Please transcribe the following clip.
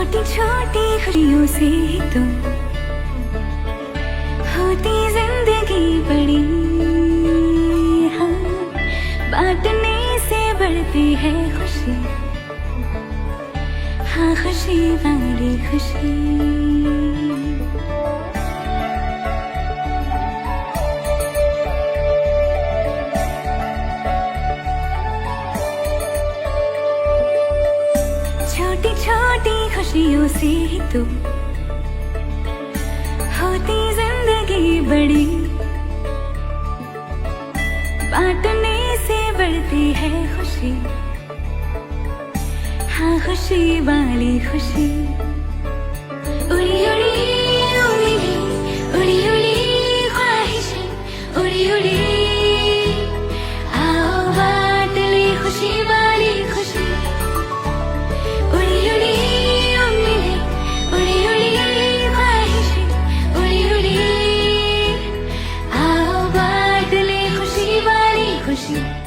छोटी छोटी खुशियों से ही तो होती जिंदगी बड़ी। हाँ, बांटने से बढ़ती है खुशी। हाँ, खुशी वाली खुशी। छोटी छोटी खुशियों से ही तो होती जिंदगी बड़ी। बांटने से बढ़ती है खुशी। हाँ, खुशी वाली खुशी। उड़ी उड़ी उम्मीदें, उड़ी उड़ी ख्वाहिशें, उड़ी उड़ी आओ बांट ले खुशी वाली खुशी। उड़ी उड़ी उम्मीदें, उड़ी उड़ी ख्वाहिशें, उड़ी उड़ी आओ बांट ले खुशी वाली खुशी।